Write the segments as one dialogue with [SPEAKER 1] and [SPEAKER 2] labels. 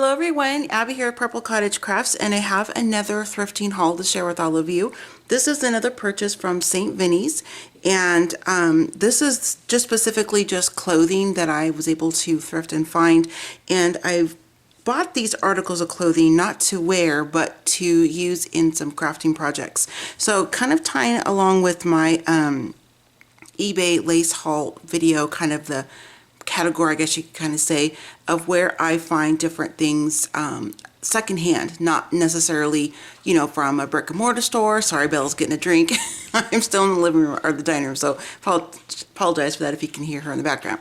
[SPEAKER 1] Hello everyone, Abby here at Purple Cottage Crafts, and I have another thrifting haul to share with all of you. This is another purchase from St. Vinnies, and this is just specifically just clothing that I was able to thrift and find. And I've bought these articles of clothing not to wear, but to use in some crafting projects. So kind of tying along with my eBay lace haul video, kind of the category, I guess you could kind of say, of where I find different things secondhand, not necessarily, you know, from a brick and mortar store. Sorry, Belle's getting a drink. I'm still in the living room or the dining room, so apologize for that if you can hear her in the background.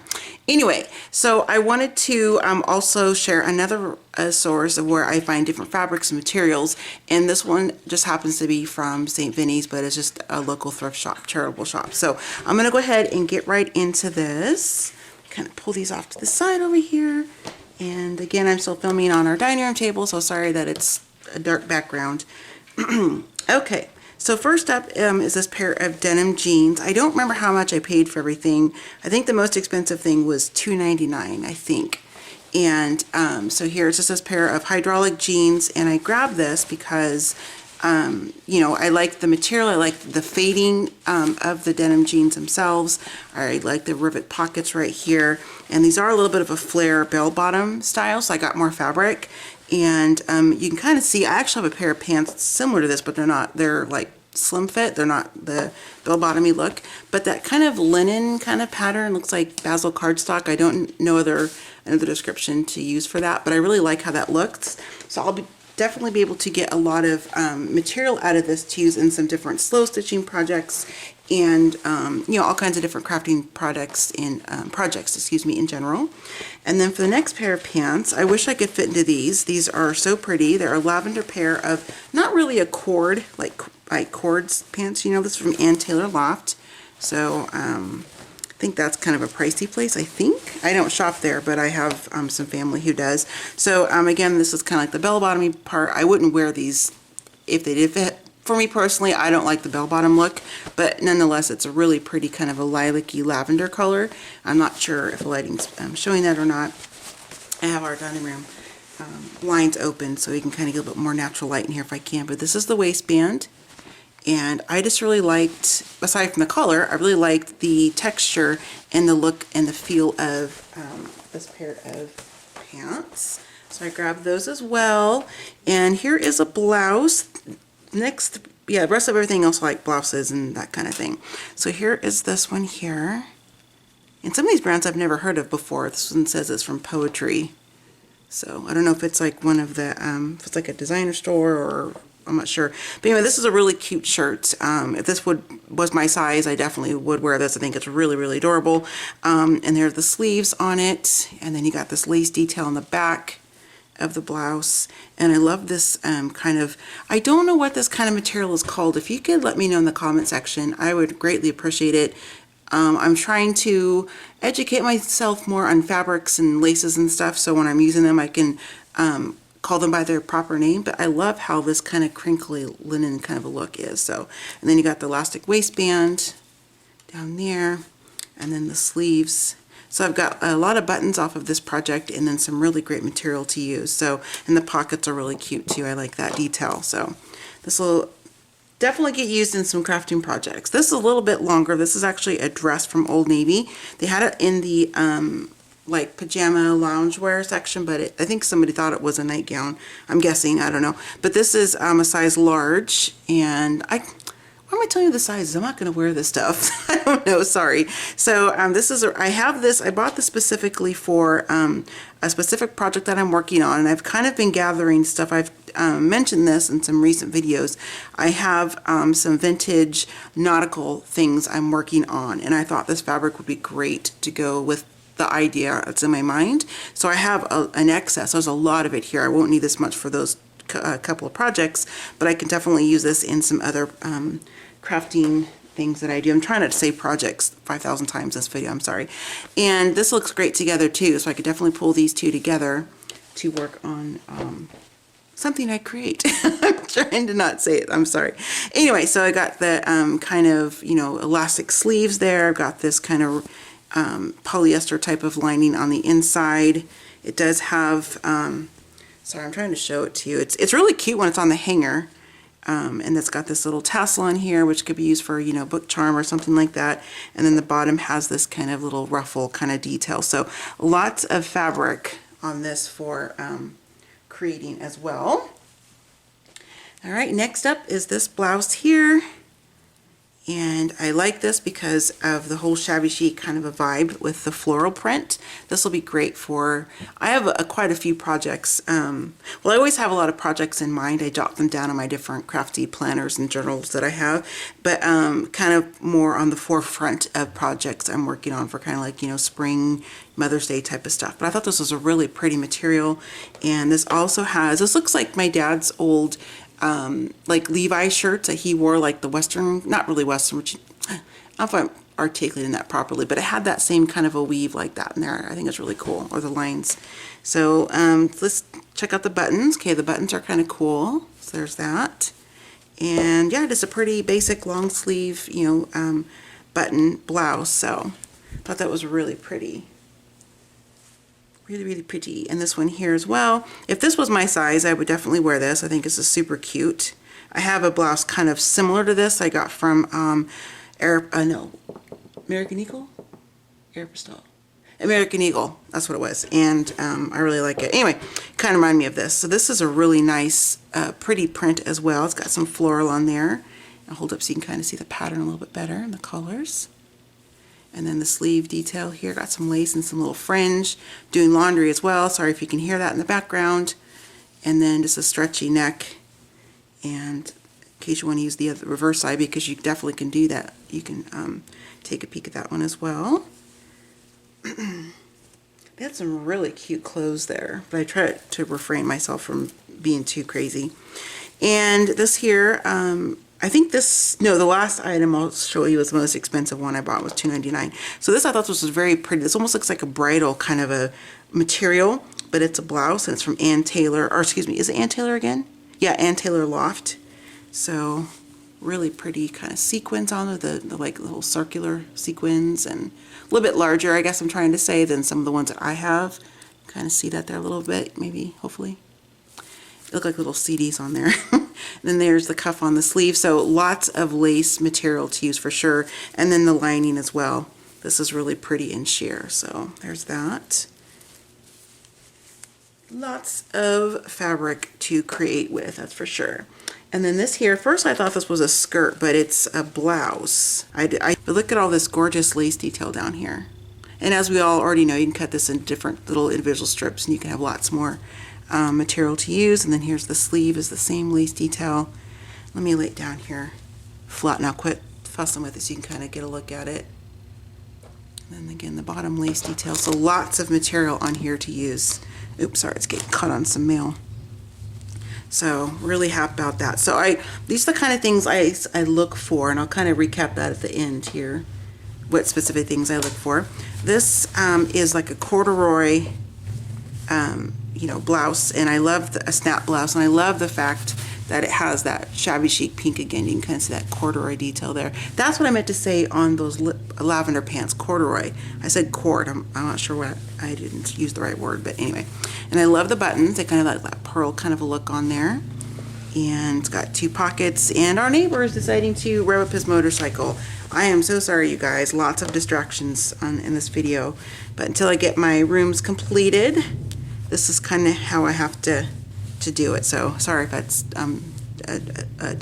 [SPEAKER 1] Anyway, so I wanted to also share another source of where I find different fabrics and materials, and this one just happens to be from St. Vinnies, but it's just a local thrift shop, charitable shop. So I'm going to go ahead and get right into this. Kind of pull these off to the side over here, and again, I'm still filming on our dining room table, so sorry that it's a dark background. Okay, so first up is this pair of denim jeans. I don't remember how much I paid for everything. I think the most expensive thing was $2.99, I think. And so here's just this pair of hydraulic jeans, and I grabbed this because you know, I like the material, I like the fading of the denim jeans themselves. I like the rivet pockets right here, and these are a little bit of a flare bell bottom style, so I got more fabric. And you can kind of see, I actually have a pair of pants similar to this, but they're not, they're like slim fit, they're not the bell bottomy look, but that kind of linen kind of pattern looks like basil cardstock. I don't know another description to use for that, but I really like how that looks. So I'll definitely be able to get a lot of material out of this to use in some different slow stitching projects, and you know, all kinds of different crafting projects in in general. And then for the next pair of pants, I wish I could fit into these. These are so pretty. They're a lavender pair of, not really a cord, like cords pants, you know. This is from Ann Taylor Loft. So I think that's kind of a pricey place, I think. I don't shop there, but I have some family who does. So again, this is kind of like the bell-bottomy part. I wouldn't wear these if they did fit. For me personally, I don't like the bell-bottom look, but nonetheless, it's a really pretty kind of a lilac-y lavender color. I'm not sure if the lighting's showing that or not. I have our dining room blinds open, so you can kind of get a bit more natural light in here if I can. But this is the waistband. And I just really liked, aside from the color, I really liked the texture and the look and the feel of this pair of pants. So I grabbed those as well. And here is a blouse. Next, yeah, the rest of everything else like blouses and that kind of thing. So here is this one here. And some of these brands I've never heard of before. This one says it's from Poetry. So I don't know if it's like one of the, if it's like a designer store, or I'm not sure. But anyway, this is a really cute shirt. If this was my size, I definitely would wear this. I think it's really, really adorable. And there are the sleeves on it. And then you got this lace detail on the back of the blouse. And I love this kind of, I don't know what this kind of material is called. If you could let me know in the comment section, I would greatly appreciate it. I'm trying to educate myself more on fabrics and laces and stuff, so when I'm using them I can call them by their proper name. But I love how this kind of crinkly linen kind of a look is. So, and then you got the elastic waistband down there, and then the sleeves. So I've got a lot of buttons off of this project, and then some really great material to use. So, and the pockets are really cute too. I like that detail. So this will definitely get used in some crafting projects. This is a little bit longer. This is actually a dress from Old Navy. They had it in the like pajama loungewear section, but I think somebody thought it was a nightgown. I'm guessing, I don't know. But this is a size large, and why am I telling you the sizes? I'm not going to wear this stuff. I don't know, sorry. So this is, I have this, I bought this specifically for a specific project that I'm working on, and I've kind of been gathering stuff. I've mentioned this in some recent videos. I have some vintage nautical things I'm working on, and I thought this fabric would be great to go with the idea that's in my mind. So I have an excess. There's a lot of it here. I won't need this much for those couple of projects, but I can definitely use this in some other crafting things that I do. I'm trying not to say projects 5,000 times this video, I'm sorry. And this looks great together too, so I could definitely pull these two together to work on something I create. I'm trying to not say it, I'm sorry. Anyway, so I got the kind of, you know, elastic sleeves there. I've got this kind of polyester type of lining on the inside. It does have Sorry, I'm trying to show it to you. It's really cute when it's on the hanger. And it's got this little tassel on here, which could be used for, you know, book charm or something like that. And then the bottom has this kind of little ruffle kind of detail. So lots of fabric on this for creating as well. All right, next up is this blouse here. And I like this because of the whole shabby chic kind of a vibe with the floral print. This will be great for, I have quite a few projects. Well, I always have a lot of projects in mind. I jot them down on my different crafty planners and journals that I have, but kind of more on the forefront of projects I'm working on for kind of like, you know, spring, Mother's Day type of stuff. But I thought this was a really pretty material. And this also has, this looks like my dad's old like Levi shirts that he wore, like the Western, not really Western, which I don't know if I'm articulating that properly, but it had that same kind of a weave like that in there. I think it's really cool, or the lines. So let's check out the buttons. Okay, the buttons are kind of cool. So there's that. And yeah, just a pretty basic long sleeve, you know, button blouse. So I thought that was really pretty. Really, really pretty. And this one here as well. If this was my size, I would definitely wear this. I think this is super cute. I have a blouse kind of similar to this I got from American Eagle? Aeropostale. American Eagle, that's what it was. And I really like it. Anyway, kind of remind me of this. So this is a really nice, pretty print as well. It's got some floral on there. I'll hold up so you can kind of see the pattern a little bit better and the colors. And then the sleeve detail here, got some lace and some little fringe. Doing laundry as well. Sorry if you can hear that in the background. And then just a stretchy neck. And in case you want to use the other reverse side, because you definitely can do that. You can take a peek at that one as well. They had some really cute clothes there, but I try to refrain myself from being too crazy. And this here, I think this, no, the last item I'll show you was the most expensive one I bought, was $2.99. So this I thought this was very pretty. This almost looks like a bridal kind of a material, but it's a blouse and it's from Ann Taylor, or excuse me, is it Ann Taylor again? Yeah, Ann Taylor Loft. So really pretty kind of sequins on it, the like little circular sequins, and a little bit larger, I guess I'm trying to say, than some of the ones that I have. Kind of see that there a little bit, maybe, hopefully. They look like little CDs on there. Then there's the cuff on the sleeve, so lots of lace material to use for sure, and then the lining as well. This is really pretty in sheer, so there's that. Lots of fabric to create with, that's for sure. And then this here, first I thought this was a skirt, but it's a blouse. But look at all this gorgeous lace detail down here. And as we all already know, you can cut this in different little individual strips, and you can have lots more material to use. And then here's the sleeve, is the same lace detail. Let me lay it down here flat. Now quit fussing with it so you can kind of get a look at it. And then again, the bottom lace detail. So lots of material on here to use. Oops, sorry, it's getting caught on some mail. So really happy about that. So these are the kind of things I look for, and I'll kind of recap that at the end here, what specific things I look for. This is like a corduroy you know, blouse, and I love a snap blouse, and I love the fact that it has that shabby chic pink again. You can kind of see that corduroy detail there. That's what I meant to say on those lavender pants, corduroy. I said cord. I'm not sure what, I didn't use the right word, but anyway. And I love the buttons. They kind of like that pearl kind of a look on there. And it's got 2 pockets, and our neighbor is deciding to rev up his motorcycle. I am so sorry, you guys. Lots of distractions in this video, but until I get my rooms completed, this is kind of how I have to do it. So sorry if that's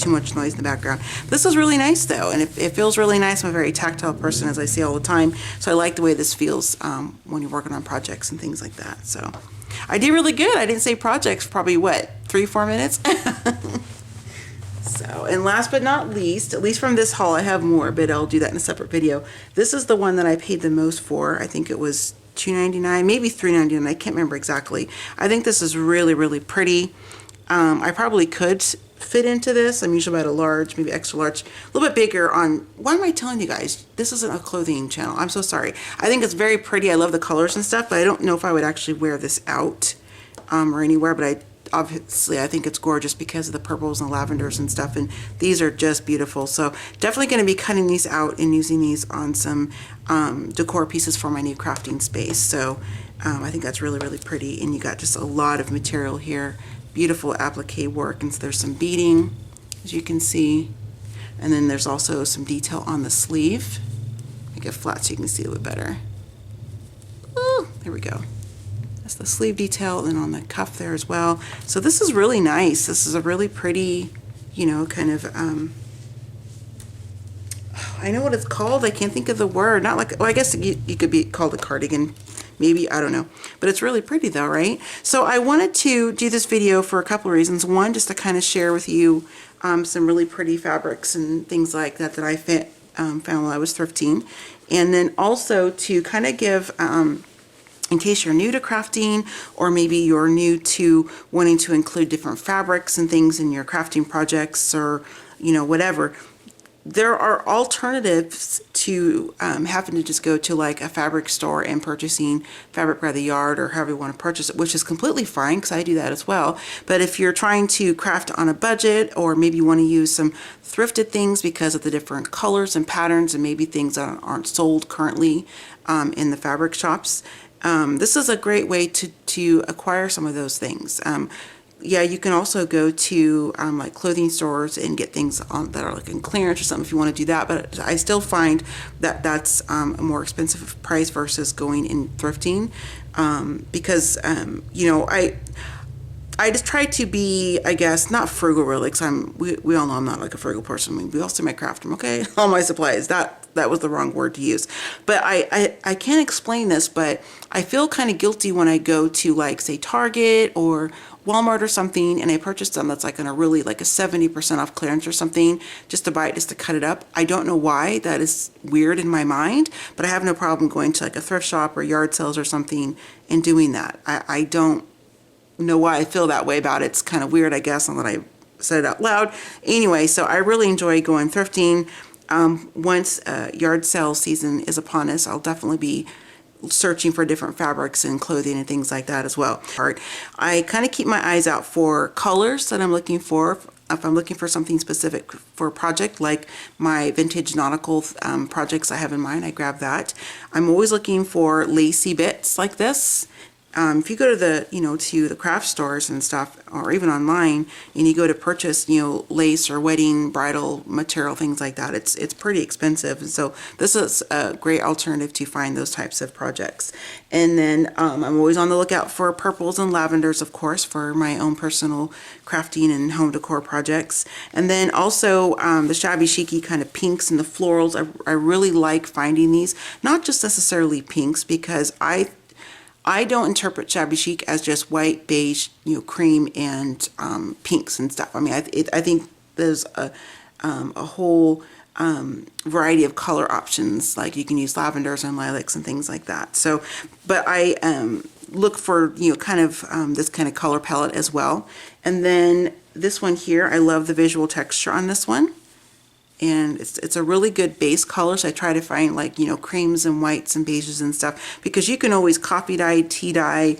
[SPEAKER 1] too much noise in the background. This is really nice though, and it feels really nice. I'm a very tactile person, as I say all the time, so I like the way this feels when you're working on projects and things like that. So I did really good. I didn't say projects for probably what, 3-4 minutes. So, and last but not least, at least from this haul, I have more, but I'll do that in a separate video. This is the one that I paid the most for. I think it was $2.99, maybe $3.99. I can't remember exactly. I think this is really, really pretty. I probably could fit into this. I'm usually about a large, maybe extra large, a little bit bigger on, why am I telling you guys? This isn't a clothing channel. I'm so sorry. I think it's very pretty. I love the colors and stuff, but I don't know if I would actually wear this out or anywhere, but obviously I think it's gorgeous because of the purples and lavenders and stuff, and these are just beautiful. So definitely going to be cutting these out and using these on some decor pieces for my new crafting space. So I think that's really, really pretty. And you got just a lot of material here. Beautiful applique work. And so there's some beading, as you can see. And then there's also some detail on the sleeve. Make it flat so you can see a little bit better. Ooh, there we go. That's the sleeve detail, and on the cuff there as well. So this is really nice. This is a really pretty, you know, kind of, I know what it's called. I can't think of the word. Not like, well, I guess you could be called a cardigan. Maybe, I don't know. But it's really pretty though, right? So I wanted to do this video for a couple of reasons. One, just to kind of share with you some really pretty fabrics and things like that that I found while I was thrifting. And then also to kind of give, in case you're new to crafting, or maybe you're new to wanting to include different fabrics and things in your crafting projects, or, you know, whatever. There are alternatives to having to just go to like a fabric store and purchasing fabric by the yard or however you want to purchase it, which is completely fine because I do that as well. But if you're trying to craft on a budget, or maybe you want to use some thrifted things because of the different colors and patterns and maybe things that aren't sold currently in the fabric shops, this is a great way to acquire some of those things. Yeah, you can also go to like clothing stores and get things that are like in clearance or something if you want to do that. But I still find that that's a more expensive price versus going in thrifting, because you know, I just try to be, I guess, not frugal really, because we all know I'm not like a frugal person. I mean, we also make craft them, okay? All my supplies. That was the wrong word to use. But I can't explain this, but I feel kind of guilty when I go to like, say, Target or Walmart or something, and I purchase them that's like on a really like a 70% off clearance or something, just to buy it, just to cut it up. I don't know why. That is weird in my mind, but I have no problem going to like a thrift shop or yard sales or something and doing that. I don't know why I feel that way about it. It's kind of weird, I guess, now that I said it out loud. Anyway, so I really enjoy going thrifting. Once yard sale season is upon us, I'll definitely be searching for different fabrics and clothing and things like that as well. I kind of keep my eyes out for colors that I'm looking for. If I'm looking for something specific for a project, like my vintage nautical projects I have in mind, I grab that. I'm always looking for lacy bits like this. If you go to the craft stores and stuff, or even online, and you go to purchase, you know, lace or wedding bridal material, things like that, it's pretty expensive. And so this is a great alternative to find those types of projects. And then I'm always on the lookout for purples and lavenders, of course, for my own personal crafting and home decor projects. And then also the shabby chicy kind of pinks and the florals. I really like finding these, not just necessarily pinks, because I don't interpret shabby chic as just white, beige, you know, cream, and pinks and stuff. I mean, I think there's a whole variety of color options. Like you can use lavenders and lilacs and things like that. So, but I look for, you know, kind of this kind of color palette as well. And then this one here, I love the visual texture on this one. And it's a really good base color, so I try to find like, you know, creams and whites and beiges and stuff, because you can always coffee dye, tea dye,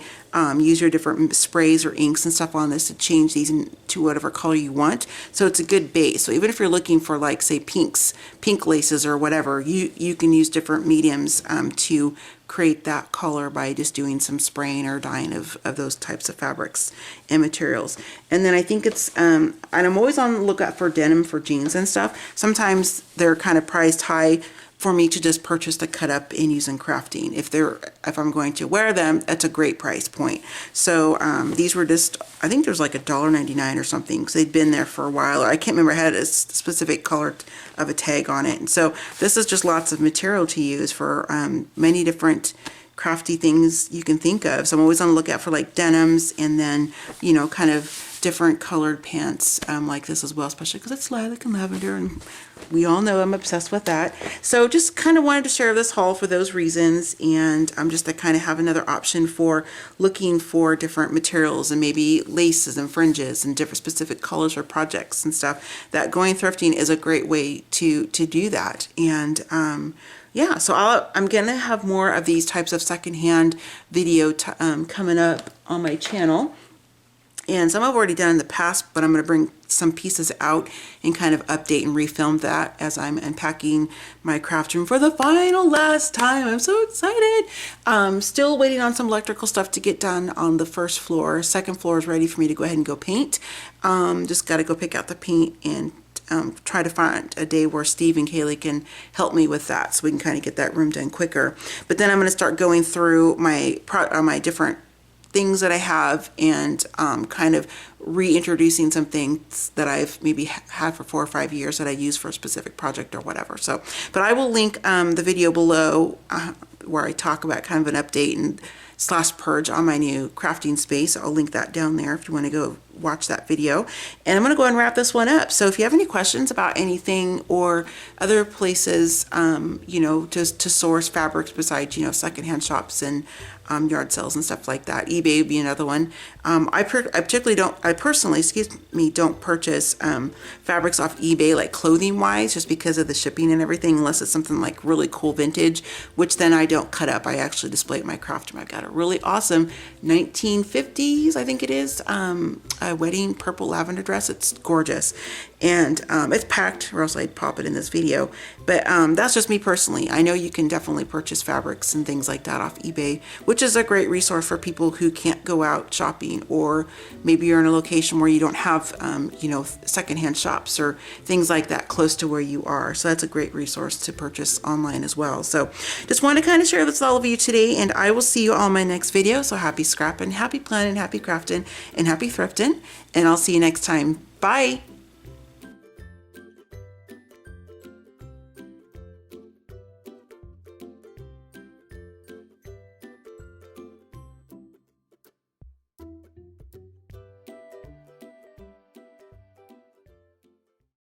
[SPEAKER 1] use your different sprays or inks and stuff on this to change these into whatever color you want. So it's a good base. So even if you're looking for like, say, pink laces or whatever, you can use different mediums to create that color by just doing some spraying or dyeing of those types of fabrics and materials. And then I think it's, and I'm always on the lookout for denim for jeans and stuff. Sometimes they're kind of priced high for me to just purchase to cut up and use in crafting. If I'm going to wear them, that's a great price point. So these were just, I think there's like $1.99 or something, because they'd been there for a while. I can't remember, I had a specific color of a tag on it. And so this is just lots of material to use for many different crafty things you can think of. So I'm always on the lookout for like denims, and then, you know, kind of different colored pants like this as well, especially because it's lilac and lavender, and we all know I'm obsessed with that. So just kind of wanted to share this haul for those reasons, and just to kind of have another option for looking for different materials and maybe laces and fringes and different specific colors for projects and stuff. That going thrifting is a great way to do that. And yeah, so I'm gonna have more of these types of secondhand video coming up on my channel. And some I've already done in the past, but I'm going to bring some pieces out and kind of update and refilm that as I'm unpacking my craft room for the final last time. I'm so excited. Still waiting on some electrical stuff to get done on the first floor. Second floor is ready for me to go ahead and go paint. Just got to go pick out the paint and try to find a day where Steve and Kaylee can help me with that so we can kind of get that room done quicker. But then I'm going to start going through my different things that I have and kind of reintroducing some things that I've maybe had for 4 or 5 years that I use for a specific project or whatever. So, but I will link the video below where I talk about kind of an update and / purge on my new crafting space. I'll link that down there if you want to go watch that video. And I'm going to go and wrap this one up. So if you have any questions about anything or other places, you know, just to source fabrics besides, you know, secondhand shops and yard sales and stuff like that. eBay would be another one. I personally, don't purchase fabrics off eBay, like clothing wise, just because of the shipping and everything, unless it's something like really cool vintage, which then I don't cut up. I actually display it in my craft room. I've got a really awesome 1950s, I think it is, a wedding purple lavender dress. It's gorgeous. And it's packed, or else I'd pop it in this video. But that's just me personally. I know you can definitely purchase fabrics and things like that off eBay, which is a great resource for people who can't go out shopping, or maybe you're in a location where you don't have, you know, secondhand shops or things like that close to where you are. So that's a great resource to purchase online as well. So just want to kind of share this with all of you today, and I will see you all in my next video. So happy scrapping, happy planning, happy crafting, and happy thrifting, and I'll see you next time. Bye.